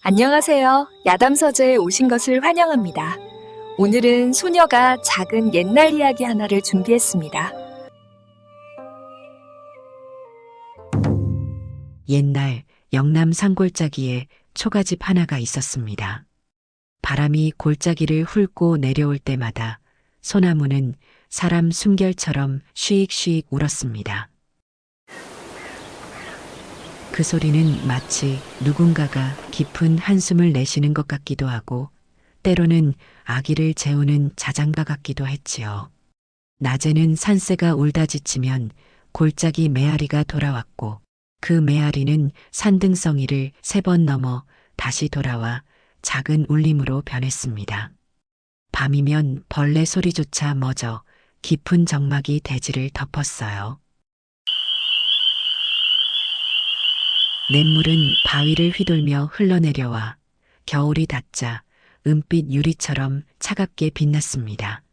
안녕하세요. 야담서재에 오신 것을 환영합니다. 오늘은 소녀가 작은 옛날 이야기 하나를 준비했습니다. 옛날 영남 산골짜기에 초가집 하나가 있었습니다. 바람이 골짜기를 훑고 내려올 때마다 소나무는 사람 숨결처럼 쉬익쉬익 울었습니다. 그 소리는 마치 누군가가 깊은 한숨을 내쉬는 것 같기도 하고 때로는 아기를 재우는 자장가 같기도 했지요. 낮에는 산새가 울다 지치면 골짜기 메아리가 돌아왔고 그 메아리는 산등성이를 3번 넘어 다시 돌아와 작은 울림으로 변했습니다. 밤이면 벌레 소리조차 멎어 깊은 정막이 대지를 덮었어요. 냇물은 바위를 휘돌며 흘러내려와 겨울이 닿자 은빛 유리처럼 차갑게 빛났습니다.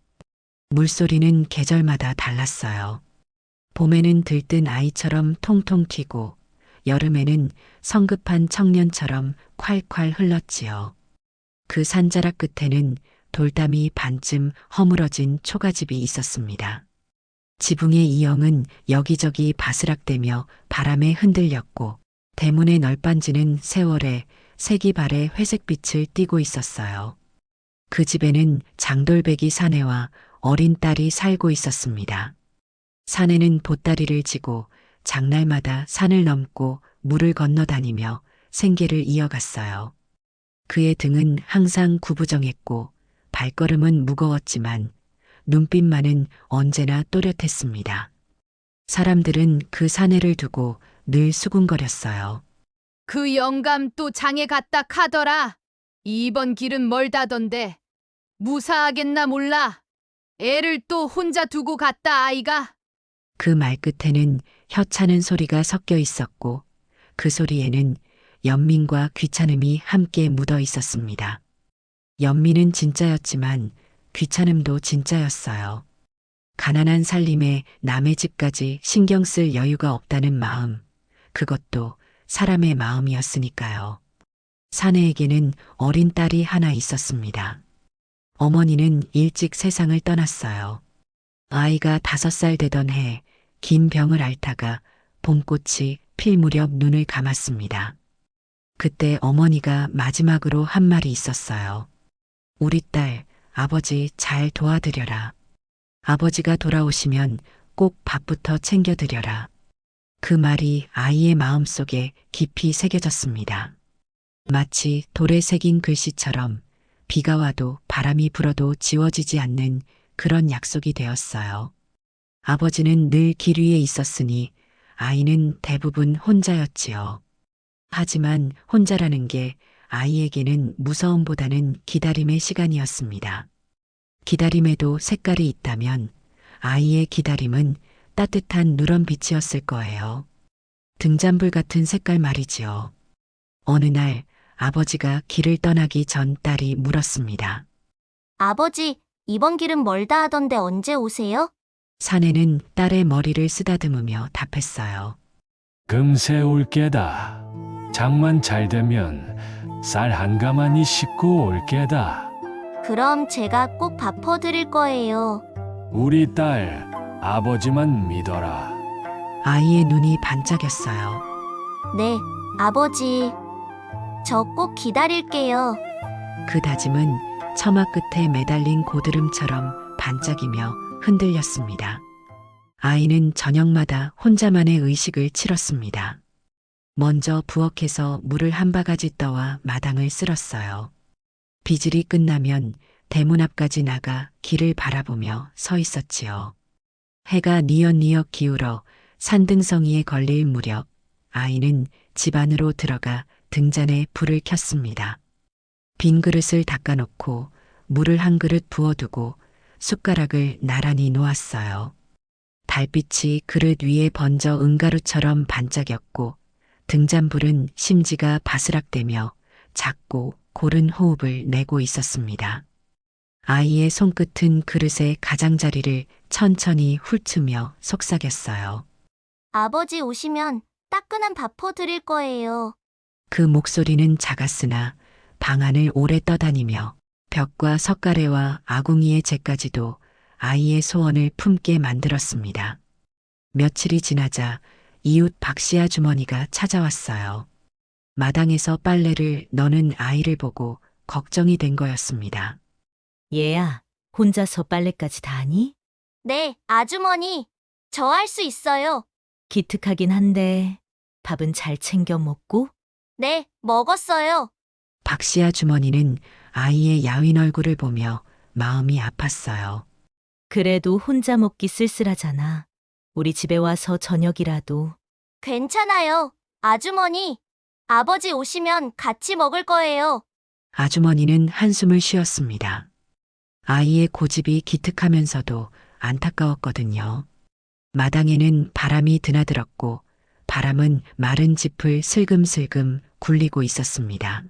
물소리는 계절마다 달랐어요. 봄에는 들뜬 아이처럼 통통 튀고 여름에는 성급한 청년처럼 콸콸 흘렀지요. 그 산자락 끝에는 돌담이 반쯤 허물어진 초가집이 있었습니다. 지붕의 이형은 여기저기 바스락대며 바람에 흔들렸고 대문의 널빤지는 세월에 색이 바래 회색빛을 띠고 있었어요. 그 집에는 장돌배기 사내와 어린 딸이 살고 있었습니다. 사내는 보따리를 지고 장날마다 산을 넘고 물을 건너다니며 생계를 이어갔어요. 그의 등은 항상 구부정했고 발걸음은 무거웠지만 눈빛만은 언제나 또렷했습니다. 사람들은 그 사내를 두고 늘 수군거렸어요. 그 영감 또 장에 갔다 카더라. 이번 길은 멀다던데. 무사하겠나 몰라. 애를 또 혼자 두고 갔다 아이가. 그 말끝에는 혀차는 소리가 섞여 있었고 그 소리에는 연민과 귀찮음이 함께 묻어 있었습니다. 연민은 진짜였지만 귀찮음도 진짜였어요. 가난한 살림에 남의 집까지 신경 쓸 여유가 없다는 마음, 그것도 사람의 마음이었으니까요. 사내에게는 어린 딸이 하나 있었습니다. 어머니는 일찍 세상을 떠났어요. 아이가 5살 되던 해 긴 병을 앓다가 봄꽃이 필 무렵 눈을 감았습니다. 그때 어머니가 마지막으로 한 말이 있었어요. 우리 딸, 아버지 잘 도와드려라. 아버지가 돌아오시면 꼭 밥부터 챙겨드려라. 그 말이 아이의 마음속에 깊이 새겨졌습니다. 마치 돌에 새긴 글씨처럼 비가 와도 바람이 불어도 지워지지 않는 그런 약속이 되었어요. 아버지는 늘 길 위에 있었으니 아이는 대부분 혼자였지요. 하지만 혼자라는 게 아이에게는 무서움보다는 기다림의 시간이었습니다. 기다림에도 색깔이 있다면 아이의 기다림은 따뜻한 누런 빛이었을 거예요. 등잔불 같은 색깔 말이지요. 어느 날 아버지가 길을 떠나기 전 딸이 물었습니다. 아버지, 이번 길은 멀다 하던데 언제 오세요? 사내는 딸의 머리를 쓰다듬으며 답했어요. 금세 올 게다. 장만 잘 되면 쌀 한 가마니 싣고 올 게다. 그럼 제가 꼭 밥 퍼드릴 거예요. 우리 딸, 아버지만 믿어라. 아이의 눈이 반짝였어요. 네, 아버지. 저 꼭 기다릴게요. 그 다짐은 처마 끝에 매달린 고드름처럼 반짝이며 흔들렸습니다. 아이는 저녁마다 혼자만의 의식을 치렀습니다. 먼저 부엌에서 물을 한 바가지 떠와 마당을 쓸었어요. 비질이 끝나면 대문 앞까지 나가 길을 바라보며 서 있었지요. 해가 뉘엿뉘엿 기울어 산등성이에 걸릴 무렵 아이는 집 안으로 들어가 등잔에 불을 켰습니다. 빈 그릇을 닦아놓고 물을 한 그릇 부어두고 숟가락을 나란히 놓았어요. 달빛이 그릇 위에 번져 은가루처럼 반짝였고 등잔불은 심지가 바스락대며 작고 고른 호흡을 내고 있었습니다. 아이의 손끝은 그릇의 가장자리를 천천히 훑으며 속삭였어요. 아버지 오시면 따끈한 밥 퍼드릴 거예요. 그 목소리는 작았으나 방 안을 오래 떠다니며 벽과 석가래와 아궁이의 재까지도 아이의 소원을 품게 만들었습니다. 며칠이 지나자 이웃 박씨 아주머니가 찾아왔어요. 마당에서 빨래를 넣는 아이를 보고 걱정이 된 거였습니다. 얘야, 혼자서 빨래까지 다 하니? 네, 아주머니. 저 할 수 있어요. 기특하긴 한데 밥은 잘 챙겨 먹고? 네, 먹었어요. 박씨 아주머니는 아이의 야윈 얼굴을 보며 마음이 아팠어요. 그래도 혼자 먹기 쓸쓸하잖아. 우리 집에 와서 저녁이라도. 괜찮아요. 아주머니. 아버지 오시면 같이 먹을 거예요. 아주머니는 한숨을 쉬었습니다. 아이의 고집이 기특하면서도 안타까웠거든요. 마당에는 바람이 드나들었고 바람은 마른 짚을 슬금슬금 굴리고 있었습니다.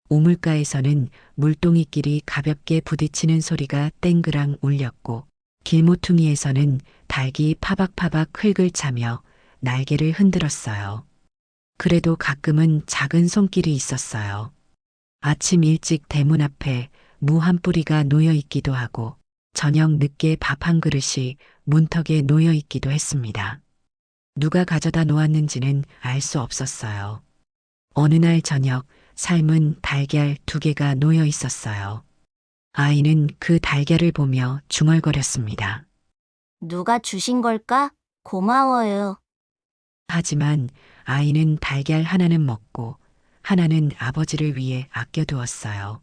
우물가에서는 물동이끼리 가볍게 부딪히는 소리가 땡그랑 울렸고 길모퉁이에서는 닭이 파박파박 흙을 차며 날개를 흔들었어요. 그래도 가끔은 작은 손길이 있었어요. 아침 일찍 대문 앞에 무 한 뿌리가 놓여 있기도 하고 저녁 늦게 밥 한 그릇이 문턱에 놓여 있기도 했습니다. 누가 가져다 놓았는지는 알 수 없었어요. 어느 날 저녁 삶은 달걀 2개가 놓여 있었어요. 아이는 그 달걀을 보며 중얼거렸습니다. 누가 주신 걸까? 고마워요. 하지만 아이는 달걀 하나는 먹고 하나는 아버지를 위해 아껴두었어요.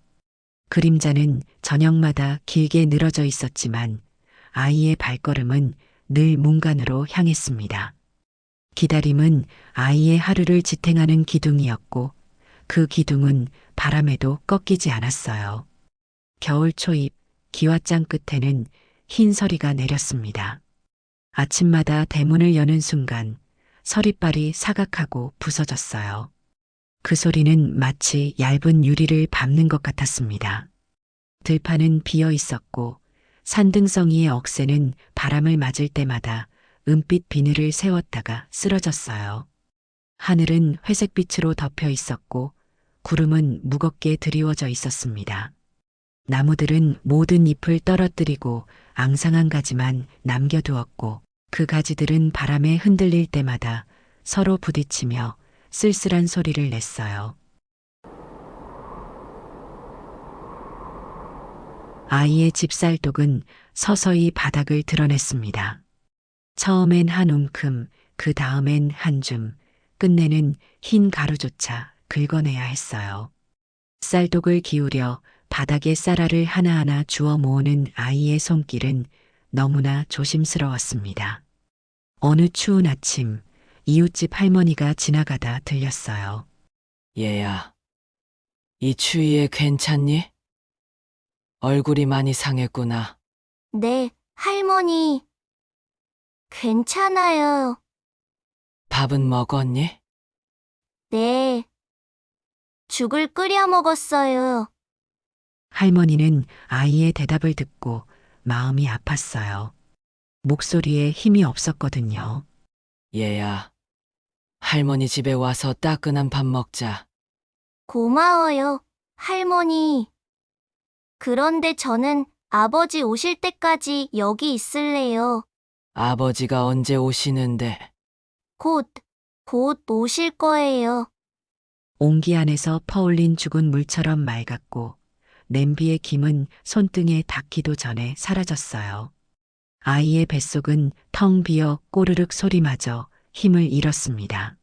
그림자는 저녁마다 길게 늘어져 있었지만 아이의 발걸음은 늘 문간으로 향했습니다. 기다림은 아이의 하루를 지탱하는 기둥이었고 그 기둥은 바람에도 꺾이지 않았어요. 겨울 초입 기왓장 끝에는 흰 서리가 내렸습니다. 아침마다 대문을 여는 순간 서리빨이 사각하고 부서졌어요. 그 소리는 마치 얇은 유리를 밟는 것 같았습니다. 들판은 비어 있었고 산등성이의 억새는 바람을 맞을 때마다 은빛 비늘을 세웠다가 쓰러졌어요. 하늘은 회색빛으로 덮여 있었고 구름은 무겁게 드리워져 있었습니다. 나무들은 모든 잎을 떨어뜨리고 앙상한 가지만 남겨두었고 그 가지들은 바람에 흔들릴 때마다 서로 부딪히며 쓸쓸한 소리를 냈어요. 아이의 집 쌀독은 서서히 바닥을 드러냈습니다. 처음엔 한 움큼, 그 다음엔 한 줌, 끝내는 흰 가루조차 긁어내야 했어요. 쌀독을 기울여 바닥에 쌀알을 하나하나 주워 모으는 아이의 손길은 너무나 조심스러웠습니다. 어느 추운 아침, 이웃집 할머니가 지나가다 들렸어요. 얘야, 이 추위에 괜찮니? 얼굴이 많이 상했구나. 네, 할머니. 괜찮아요. 밥은 먹었니? 네. 죽을 끓여 먹었어요. 할머니는 아이의 대답을 듣고 마음이 아팠어요. 목소리에 힘이 없었거든요. 얘야, 할머니 집에 와서 따끈한 밥 먹자. 고마워요, 할머니. 그런데 저는 아버지 오실 때까지 여기 있을래요. 아버지가 언제 오시는데? 곧 오실 거예요. 옹기 안에서 퍼올린 죽은 물처럼 맑았고 냄비의 김은 손등에 닿기도 전에 사라졌어요. 아이의 뱃속은 텅 비어 꼬르륵 소리마저 힘을 잃었습니다.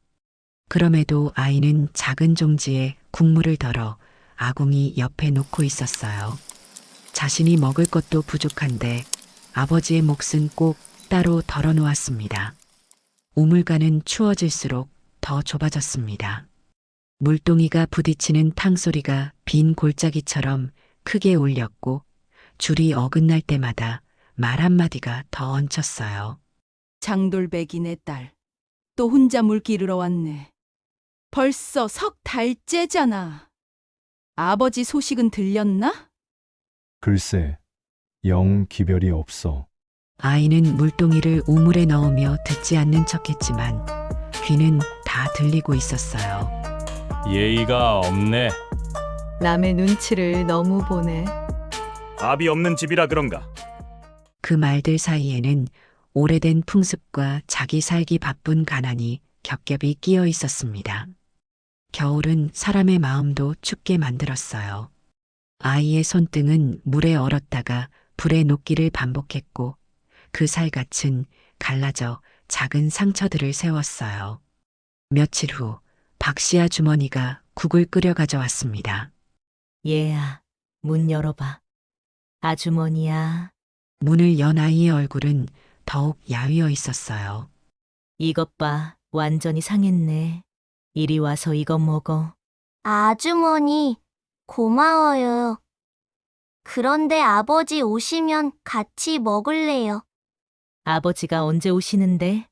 그럼에도 아이는 작은 종지에 국물을 덜어 아궁이 옆에 놓고 있었어요. 자신이 먹을 것도 부족한데 아버지의 몫은 꼭 따로 덜어놓았습니다. 우물가는 추워질수록 더 좁아졌습니다. 물동이가 부딪히는 탕소리가 빈 골짜기처럼 크게 울렸고 줄이 어긋날 때마다 말 한마디가 더 얹혔어요. 장돌배기네 딸. 또 혼자 물 기르러 왔네. 벌써 10달째잖아. 아버지 소식은 들렸나? 글쎄, 영 기별이 없어. 아이는 물동이를 우물에 넣으며 듣지 않는 척했지만 귀는 다 들리고 있었어요. 예의가 없네. 남의 눈치를 너무 보네. 압이 없는 집이라 그런가? 그 말들 사이에는 오래된 풍습과 자기 살기 바쁜 가난이 겹겹이 끼어 있었습니다. 겨울은 사람의 마음도 춥게 만들었어요. 아이의 손등은 물에 얼었다가 불에 녹기를 반복했고 그 살갗은 갈라져 작은 상처들을 세웠어요. 며칠 후 박씨 아주머니가 국을 끓여 가져왔습니다. 얘야, 문 열어봐. 아주머니야, 문을 연 아이의 얼굴은 더욱 야위어 있었어요. 이것 봐. 완전히 상했네. 이리 와서 이거 먹어. 아주머니, 고마워요. 그런데 아버지 오시면 같이 먹을래요. 아버지가 언제 오시는데?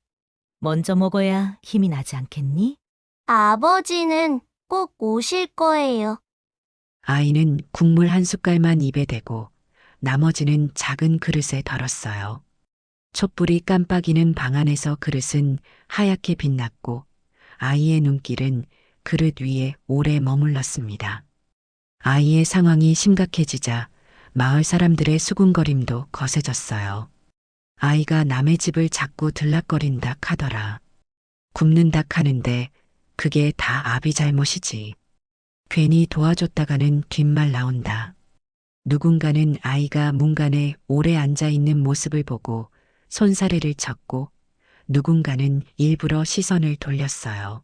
먼저 먹어야 힘이 나지 않겠니? 아버지는 꼭 오실 거예요. 아이는 국물 한 숟갈만 입에 대고 나머지는 작은 그릇에 덜었어요. 촛불이 깜빡이는 방 안에서 그릇은 하얗게 빛났고 아이의 눈길은 그릇 위에 오래 머물렀습니다. 아이의 상황이 심각해지자 마을 사람들의 수군거림도 거세졌어요. 아이가 남의 집을 자꾸 들락거린다 하더라. 굽는다 하는데 그게 다 아비 잘못이지. 괜히 도와줬다가는 뒷말 나온다. 누군가는 아이가 문간에 오래 앉아있는 모습을 보고 손사래를 쳤고 누군가는 일부러 시선을 돌렸어요.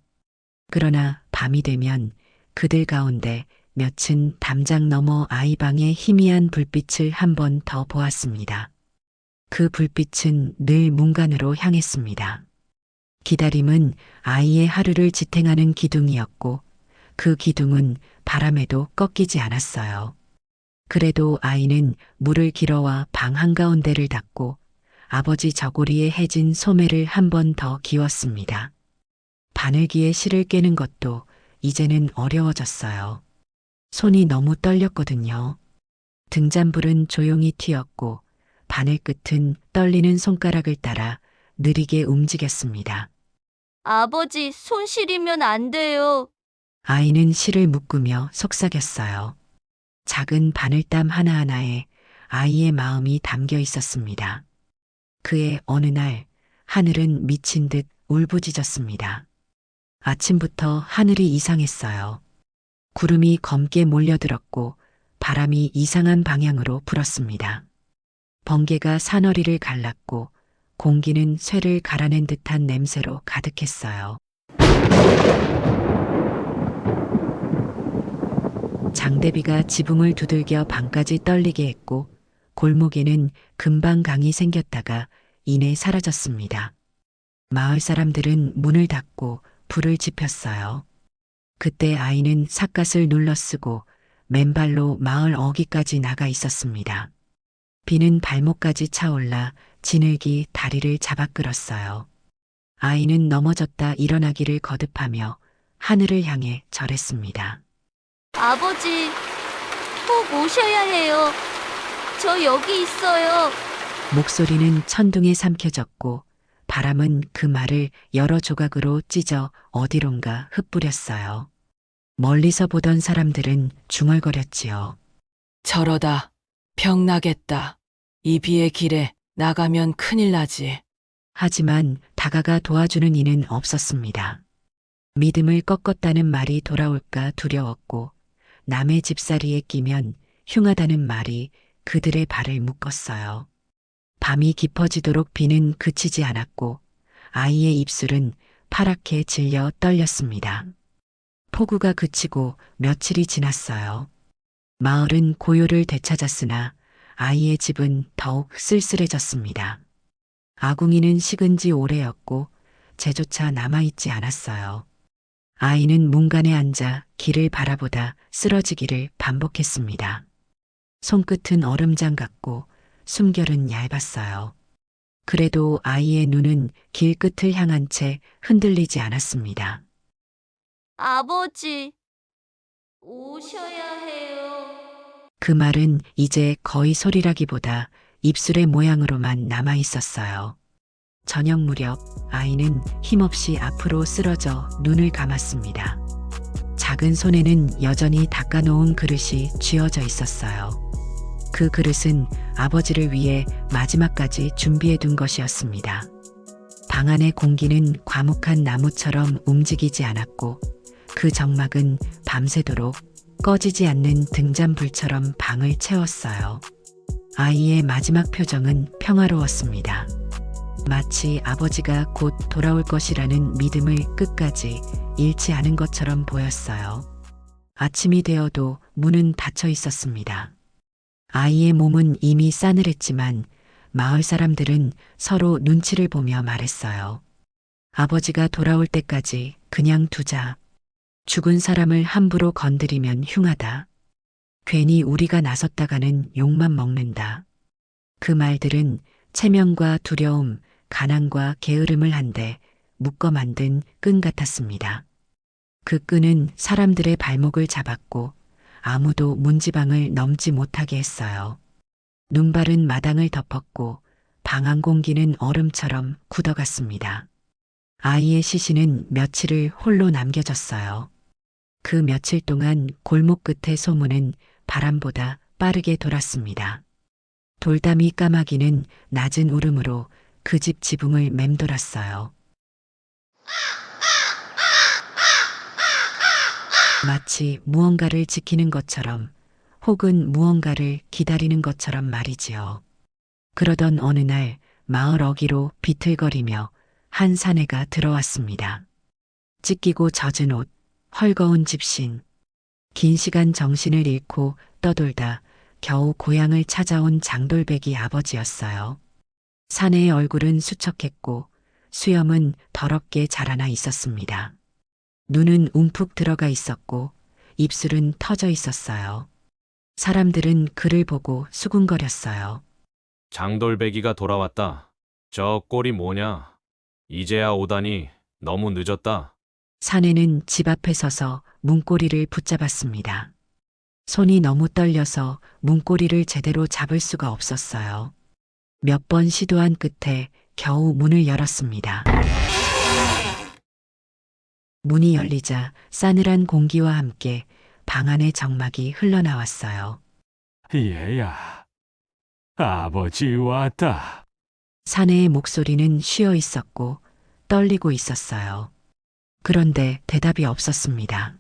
그러나 밤이 되면 그들 가운데 몇은 담장 너머 아이 방의 희미한 불빛을 한 번 더 보았습니다. 그 불빛은 늘 문간으로 향했습니다. 기다림은 아이의 하루를 지탱하는 기둥이었고 그 기둥은 바람에도 꺾이지 않았어요. 그래도 아이는 물을 길어와 방 한가운데를 닦고 아버지 저고리에 해진 소매를 한 번 더 기웠습니다. 바늘기에 실을 꿰는 것도 이제는 어려워졌어요. 손이 너무 떨렸거든요. 등잔불은 조용히 튀었고 바늘 끝은 떨리는 손가락을 따라 느리게 움직였습니다. 아버지, 손 시리면 안 돼요. 아이는 실을 묶으며 속삭였어요. 작은 바늘땀 하나하나에 아이의 마음이 담겨 있었습니다. 그의 어느 날 하늘은 미친 듯 울부짖었습니다. 아침부터 하늘이 이상했어요. 구름이 검게 몰려들었고 바람이 이상한 방향으로 불었습니다. 번개가 사너리를 갈랐고 공기는 쇠를 갈아낸 듯한 냄새로 가득했어요. 장대비가 지붕을 두들겨 방까지 떨리게 했고 골목에는 금방 강이 생겼다가 이내 사라졌습니다. 마을 사람들은 문을 닫고 불을 지폈어요. 그때 아이는 삿갓을 눌러쓰고 맨발로 마을 어귀까지 나가 있었습니다. 비는 발목까지 차올라 지늘기 다리를 잡아 끌었어요. 아이는 넘어졌다 일어나기를 거듭하며 하늘을 향해 절했습니다. 아버지, 꼭 오셔야 해요. 저 여기 있어요. 목소리는 천둥에 삼켜졌고 바람은 그 말을 여러 조각으로 찢어 어디론가 흩뿌렸어요. 멀리서 보던 사람들은 중얼거렸지요. 저러다 병 나겠다. 이 비의 길에 나가면 큰일 나지. 하지만 다가가 도와주는 이는 없었습니다. 믿음을 꺾었다는 말이 돌아올까 두려웠고 남의 집살이에 끼면 흉하다는 말이 그들의 발을 묶었어요. 밤이 깊어지도록 비는 그치지 않았고 아이의 입술은 파랗게 질려 떨렸습니다. 폭우가 그치고 며칠이 지났어요. 마을은 고요를 되찾았으나 아이의 집은 더욱 쓸쓸해졌습니다. 아궁이는 식은 지 오래였고 재조차 남아있지 않았어요. 아이는 문간에 앉아 길을 바라보다 쓰러지기를 반복했습니다. 손끝은 얼음장 같고 숨결은 얇았어요. 그래도 아이의 눈은 길 끝을 향한 채 흔들리지 않았습니다. 아버지, 오셔야 해요. 그 말은 이제 거의 소리라기보다 입술의 모양으로만 남아 있었어요. 저녁 무렵 아이는 힘없이 앞으로 쓰러져 눈을 감았습니다. 작은 손에는 여전히 닦아놓은 그릇이 쥐어져 있었어요. 그 그릇은 아버지를 위해 마지막까지 준비해둔 것이었습니다. 방 안의 공기는 과묵한 나무처럼 움직이지 않았고 그 정막은 밤새도록 꺼지지 않는 등잔불처럼 방을 채웠어요. 아이의 마지막 표정은 평화로웠습니다. 마치 아버지가 곧 돌아올 것이라는 믿음을 끝까지 잃지 않은 것처럼 보였어요. 아침이 되어도 문은 닫혀 있었습니다. 아이의 몸은 이미 싸늘했지만 마을 사람들은 서로 눈치를 보며 말했어요. 아버지가 돌아올 때까지 그냥 두자. 죽은 사람을 함부로 건드리면 흉하다. 괜히 우리가 나섰다가는 욕만 먹는다. 그 말들은 체면과 두려움, 가난과 게으름을 한데 묶어 만든 끈 같았습니다. 그 끈은 사람들의 발목을 잡았고 아무도 문지방을 넘지 못하게 했어요. 눈발은 마당을 덮었고 방 안 공기는 얼음처럼 굳어갔습니다. 아이의 시신은 며칠을 홀로 남겨졌어요. 그 며칠 동안 골목 끝의 소문은 바람보다 빠르게 돌았습니다. 돌담이 까마귀는 낮은 울음으로 그 집 지붕을 맴돌았어요. 마치 무언가를 지키는 것처럼 혹은 무언가를 기다리는 것처럼 말이지요. 그러던 어느 날 마을 어귀로 비틀거리며 한 사내가 들어왔습니다. 찢기고 젖은 옷, 헐거운 집신. 긴 시간 정신을 잃고 떠돌다 겨우 고향을 찾아온 장돌배기 아버지였어요. 사내의 얼굴은 수척했고 수염은 더럽게 자라나 있었습니다. 눈은 움푹 들어가 있었고 입술은 터져 있었어요. 사람들은 그를 보고 수군거렸어요. 장돌배기가 돌아왔다. 저 꼴이 뭐냐? 이제야 오다니 너무 늦었다. 사내는 집 앞에 서서 문고리를 붙잡았습니다. 손이 너무 떨려서 문고리를 제대로 잡을 수가 없었어요. 몇 번 시도한 끝에 겨우 문을 열었습니다. 문이 열리자 싸늘한 공기와 함께 방 안의 정막이 흘러나왔어요. 얘야, 아버지 왔다. 사내의 목소리는 쉬어 있었고 떨리고 있었어요. 그런데 대답이 없었습니다.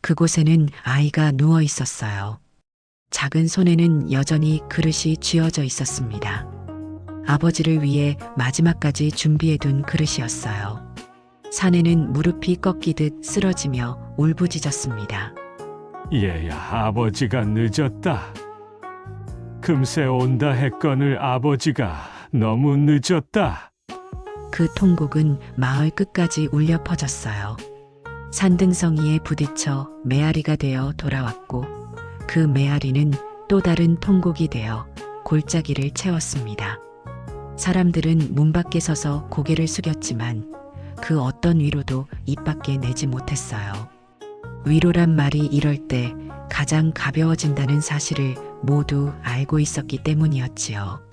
그곳에는 아이가 누워 있었어요. 작은 손에는 여전히 그릇이 쥐어져 있었습니다. 아버지를 위해 마지막까지 준비해둔 그릇이었어요. 사내는 무릎이 꺾이듯 쓰러지며 울부짖었습니다. 얘야, 아버지가 늦었다. 금세 온다 했거늘 아버지가 너무 늦었다. 그 통곡은 마을 끝까지 울려 퍼졌어요. 산등성이에 부딪혀 메아리가 되어 돌아왔고 그 메아리는 또 다른 통곡이 되어 골짜기를 채웠습니다. 사람들은 문 밖에 서서 고개를 숙였지만 그 어떤 위로도 입 밖에 내지 못했어요. 위로란 말이 이럴 때 가장 가벼워진다는 사실을 모두 알고 있었기 때문이었지요.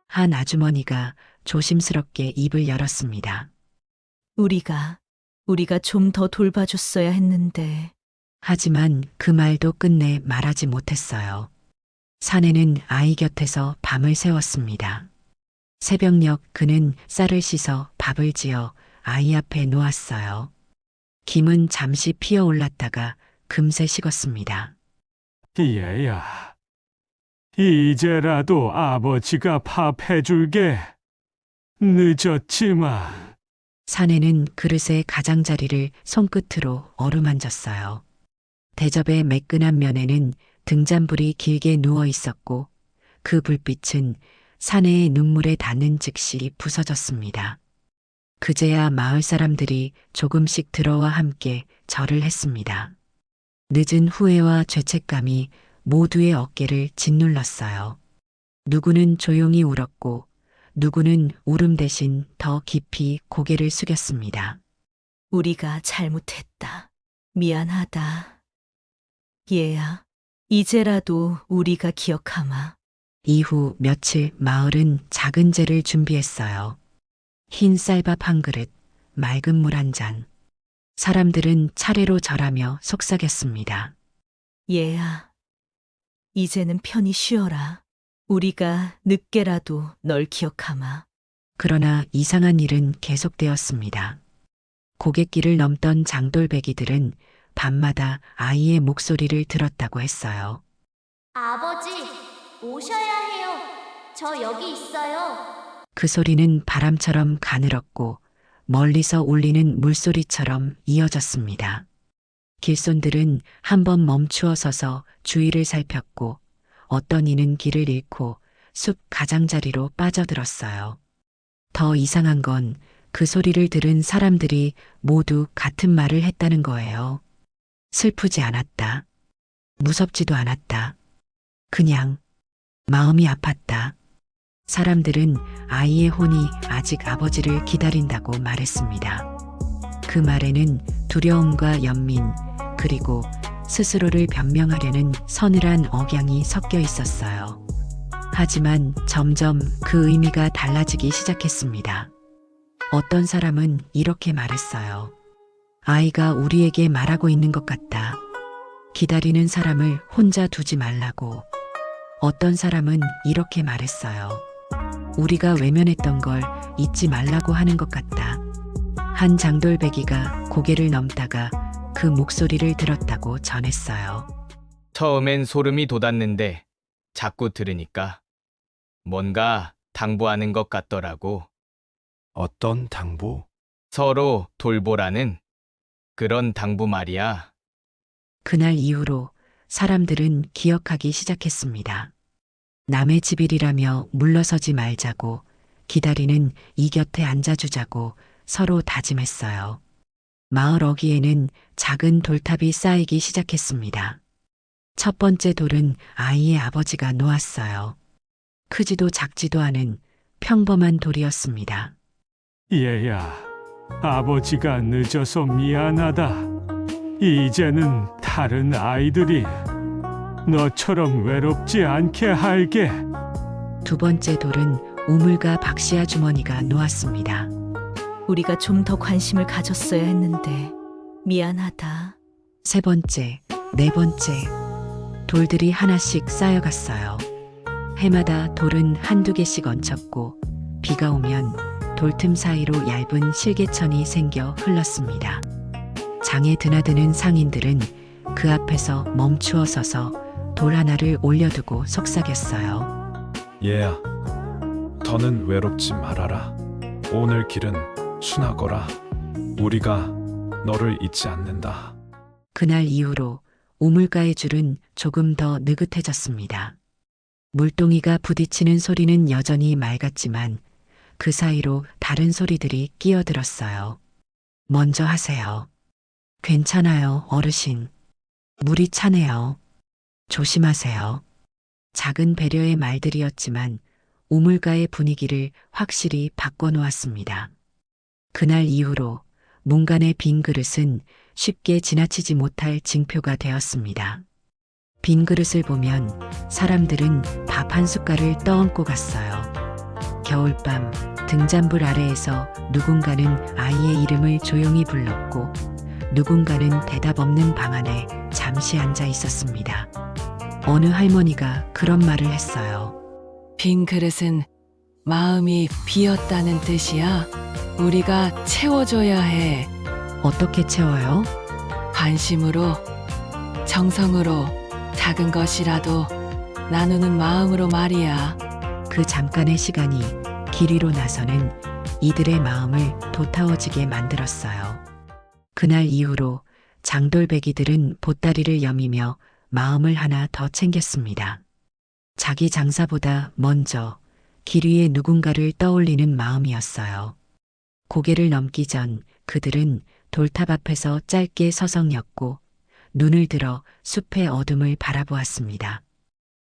한 아주머니가 조심스럽게 입을 열었습니다. 우리가 좀 더 돌봐줬어야 했는데. 하지만 그 말도 끝내 말하지 못했어요. 사내는 아이 곁에서 밤을 새웠습니다. 새벽녘 그는 쌀을 씻어 밥을 지어 아이 앞에 놓았어요. 김은 잠시 피어올랐다가 금세 식었습니다. 얘야, 이제라도 아버지가 밥 해줄게. 늦었지만. 사내는 그릇의 가장자리를 손끝으로 어루만졌어요. 대접의 매끈한 면에는 등잔불이 길게 누워 있었고 그 불빛은 사내의 눈물에 닿는 즉시 부서졌습니다. 그제야 마을 사람들이 조금씩 들어와 함께 절을 했습니다. 늦은 후회와 죄책감이 모두의 어깨를 짓눌렀어요. 누구는 조용히 울었고 누구는 울음 대신 더 깊이 고개를 숙였습니다. 우리가 잘못했다. 미안하다. 얘야, 이제라도 우리가 기억하마. 이후 며칠 마을은 작은 제를 준비했어요. 흰 쌀밥 한 그릇, 맑은 물 한 잔. 사람들은 차례로 절하며 속삭였습니다. 얘야, 이제는 편히 쉬어라. 우리가 늦게라도 널 기억하마. 그러나 이상한 일은 계속되었습니다. 고갯길을 넘던 장돌배기들은 밤마다 아이의 목소리를 들었다고 했어요. 아버지, 오셔야 해요. 저 여기 있어요. 그 소리는 바람처럼 가늘었고 멀리서 울리는 물소리처럼 이어졌습니다. 길손들은 한번 멈추어 서서 주위를 살폈고 어떤 이는 길을 잃고 숲 가장자리로 빠져들었어요. 더 이상한 건 그 소리를 들은 사람들이 모두 같은 말을 했다는 거예요. 슬프지 않았다. 무섭지도 않았다. 그냥 마음이 아팠다. 사람들은 아이의 혼이 아직 아버지를 기다린다고 말했습니다. 그 말에는 두려움과 연민, 그리고 스스로를 변명하려는 서늘한 억양이 섞여 있었어요. 하지만 점점 그 의미가 달라지기 시작했습니다. 어떤 사람은 이렇게 말했어요. 아이가 우리에게 말하고 있는 것 같다. 기다리는 사람을 혼자 두지 말라고. 어떤 사람은 이렇게 말했어요. 우리가 외면했던 걸 잊지 말라고 하는 것 같다. 한 장돌배기가 고개를 넘다가 그 목소리를 들었다고 전했어요. 처음엔 소름이 돋았는데 자꾸 들으니까 뭔가 당부하는 것 같더라고. 어떤 당부? 서로 돌보라는 그런 당부 말이야. 그날 이후로 사람들은 기억하기 시작했습니다. 남의 집일이라며 물러서지 말자고, 기다리는 이 곁에 앉아주자고 서로 다짐했어요. 마을 어귀에는 작은 돌탑이 쌓이기 시작했습니다. 첫 번째 돌은 아이의 아버지가 놓았어요. 크지도 작지도 않은 평범한 돌이었습니다. 얘야, 아버지가 늦어서 미안하다. 이제는 다른 아이들이 너처럼 외롭지 않게 할게. 두 번째 돌은 우물가 박씨 아주머니가 놓았습니다. 우리가 좀 더 관심을 가졌어야 했는데 미안하다. 세 번째, 네 번째, 돌들이 하나씩 쌓여갔어요. 해마다 돌은 한두 개씩 얹혔고 비가 오면 돌틈 사이로 얇은 실개천이 생겨 흘렀습니다. 장에 드나드는 상인들은 그 앞에서 멈추어 서서 돌 하나를 올려두고 속삭였어요. 얘야, 더는 외롭지 말아라. 오늘 길은 순하거라. 우리가 너를 잊지 않는다. 그날 이후로 우물가의 줄은 조금 더 느긋해졌습니다. 물동이가 부딪히는 소리는 여전히 맑았지만 그 사이로 다른 소리들이 끼어들었어요. 먼저 하세요. 괜찮아요, 어르신. 물이 차네요. 조심하세요. 작은 배려의 말들이었지만 우물가의 분위기를 확실히 바꿔놓았습니다. 그날 이후로 문간의 빈 그릇은 쉽게 지나치지 못할 징표가 되었습니다. 빈 그릇을 보면 사람들은 밥 한 숟갈을 떠얹고 갔어요. 겨울밤 등잔불 아래에서 누군가는 아이의 이름을 조용히 불렀고 누군가는 대답 없는 방 안에 잠시 앉아 있었습니다. 어느 할머니가 그런 말을 했어요. 빈 그릇은 마음이 비었다는 뜻이야. 우리가 채워줘야 해. 어떻게 채워요? 관심으로, 정성으로, 작은 것이라도 나누는 마음으로 말이야. 그 잠깐의 시간이 길 위로 나서는 이들의 마음을 도타워지게 만들었어요. 그날 이후로 장돌배기들은 보따리를 여미며 마음을 하나 더 챙겼습니다. 자기 장사보다 먼저 길 위에 누군가를 떠올리는 마음이었어요. 고개를 넘기 전 그들은 돌탑 앞에서 짧게 서성였고 눈을 들어 숲의 어둠을 바라보았습니다.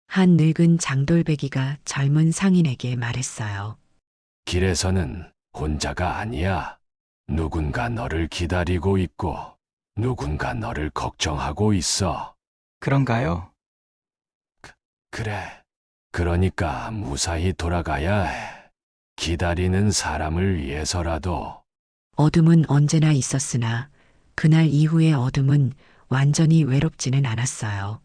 한 늙은 장돌배기가 젊은 상인에게 말했어요. 길에서는 혼자가 아니야. 누군가 너를 기다리고 있고 누군가 너를 걱정하고 있어. 그런가요? 그래. 그러니까 무사히 돌아가야 해. 기다리는 사람을 위해서라도. 어둠은 언제나 있었으나 그날 이후의 어둠은 완전히 외롭지는 않았어요.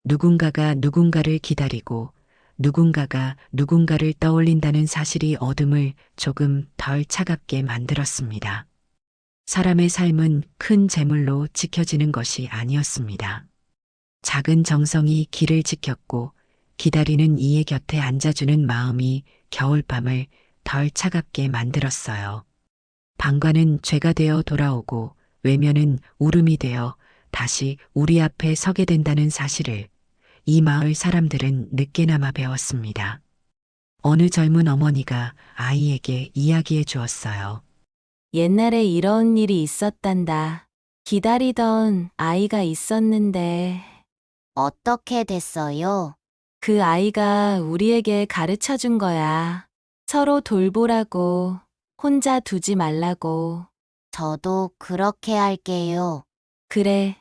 누군가가 누군가를 기다리고 누군가가 누군가를 떠올린다는 사실이 어둠을 조금 덜 차갑게 만들었습니다. 사람의 삶은 큰 재물로 지켜지는 것이 아니었습니다. 작은 정성이 길을 지켰고 기다리는 이의 곁에 앉아주는 마음이 겨울밤을 덜 차갑게 만들었어요. 방관은 죄가 되어 돌아오고 외면은 울음이 되어 다시 우리 앞에 서게 된다는 사실을 이 마을 사람들은 늦게나마 배웠습니다. 어느 젊은 어머니가 아이에게 이야기해 주었어요. 옛날에 이런 일이 있었단다. 기다리던 아이가 있었는데 어떻게 됐어요? 그 아이가 우리에게 가르쳐 준 거야. 서로 돌보라고, 혼자 두지 말라고. 저도 그렇게 할게요. 그래,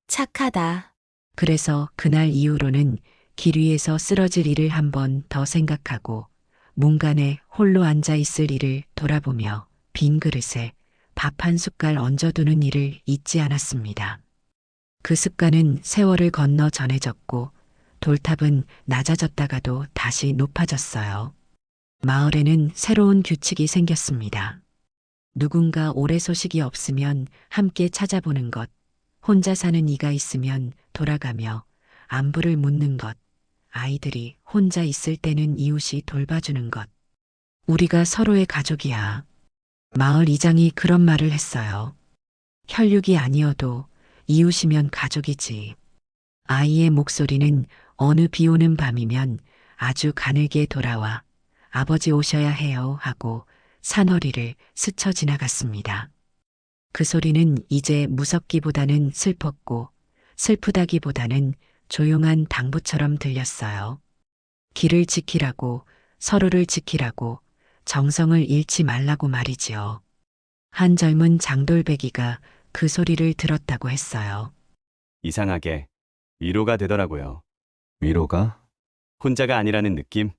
착하다. 그래서 그날 이후로는 길 위에서 쓰러질 일을 한 번 더 생각하고 문간에 홀로 앉아 있을 일을 돌아보며 빈 그릇에 밥 한 숟갈 얹어두는 일을 잊지 않았습니다. 그 습관은 세월을 건너 전해졌고 돌탑은 낮아졌다가도 다시 높아졌어요. 마을에는 새로운 규칙이 생겼습니다. 누군가 오래 소식이 없으면 함께 찾아보는 것, 혼자 사는 이가 있으면 돌아가며 안부를 묻는 것, 아이들이 혼자 있을 때는 이웃이 돌봐주는 것. 우리가 서로의 가족이야. 마을 이장이 그런 말을 했어요. 혈육이 아니어도 이웃이면 가족이지. 아이의 목소리는 어느 비 오는 밤이면 아주 가늘게 돌아와 아버지 오셔야 해요 하고 산허리를 스쳐 지나갔습니다. 그 소리는 이제 무섭기보다는 슬펐고 슬프다기보다는 조용한 당부처럼 들렸어요. 길을 지키라고, 서로를 지키라고, 정성을 잃지 말라고 말이지요. 한 젊은 장돌배기가 그 소리를 들었다고 했어요. 이상하게 위로가 되더라고요. 위로가? 혼자가 아니라는 느낌?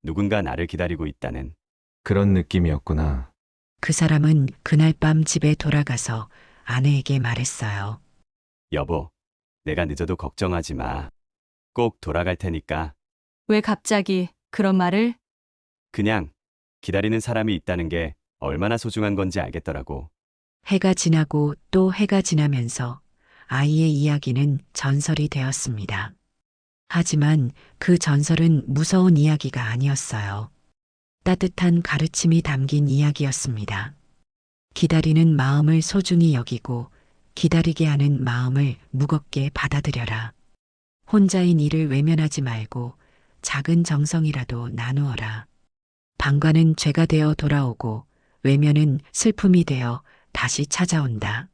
누군가 나를 기다리고 있다는. 그런 느낌이었구나. 그 사람은 그날 밤 집에 돌아가서 아내에게 말했어요. 여보, 내가 늦어도 걱정하지 마. 꼭 돌아갈 테니까. 왜 갑자기 그런 말을? 그냥 기다리는 사람이 있다는 게 얼마나 소중한 건지 알겠더라고. 해가 지나고 또 해가 지나면서 아이의 이야기는 전설이 되었습니다. 하지만 그 전설은 무서운 이야기가 아니었어요. 따뜻한 가르침이 담긴 이야기였습니다. 기다리는 마음을 소중히 여기고 기다리게 하는 마음을 무겁게 받아들여라. 혼자인 일을 외면하지 말고 작은 정성이라도 나누어라. 방관은 죄가 되어 돌아오고 외면은 슬픔이 되어 다시 찾아온다.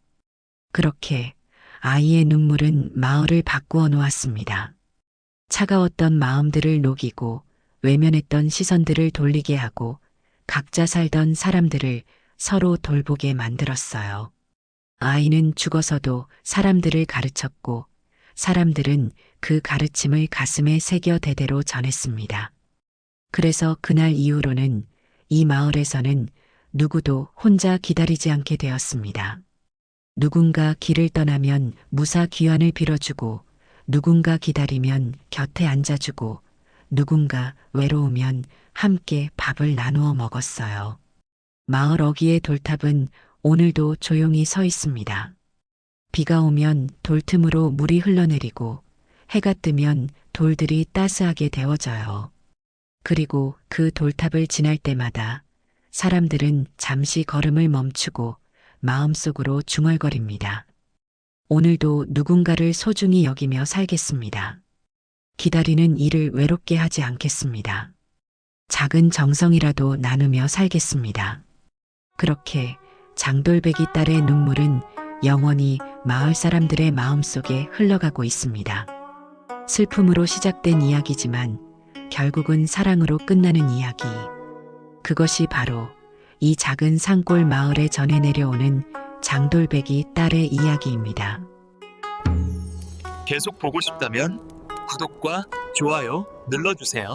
그렇게 아이의 눈물은 마을을 바꾸어 놓았습니다. 차가웠던 마음들을 녹이고 외면했던 시선들을 돌리게 하고 각자 살던 사람들을 서로 돌보게 만들었어요. 아이는 죽어서도 사람들을 가르쳤고 사람들은 그 가르침을 가슴에 새겨 대대로 전했습니다. 그래서 그날 이후로는 이 마을에서는 누구도 혼자 기다리지 않게 되었습니다. 누군가 길을 떠나면 무사 귀환을 빌어주고 누군가 기다리면 곁에 앉아주고 누군가 외로우면 함께 밥을 나누어 먹었어요. 마을 어귀의 돌탑은 오늘도 조용히 서 있습니다. 비가 오면 돌틈으로 물이 흘러내리고 해가 뜨면 돌들이 따스하게 데워져요. 그리고 그 돌탑을 지날 때마다 사람들은 잠시 걸음을 멈추고 마음속으로 중얼거립니다. 오늘도 누군가를 소중히 여기며 살겠습니다. 기다리는 일을 외롭게 하지 않겠습니다. 작은 정성이라도 나누며 살겠습니다. 그렇게 장돌배기 딸의 눈물은 영원히 마을 사람들의 마음속에 흘러가고 있습니다. 슬픔으로 시작된 이야기지만 결국은 사랑으로 끝나는 이야기. 그것이 바로 이 작은 산골 마을에 전해 내려오는 장돌배기 딸의 이야기입니다. 계속 보고 싶다면 구독과 좋아요 눌러주세요.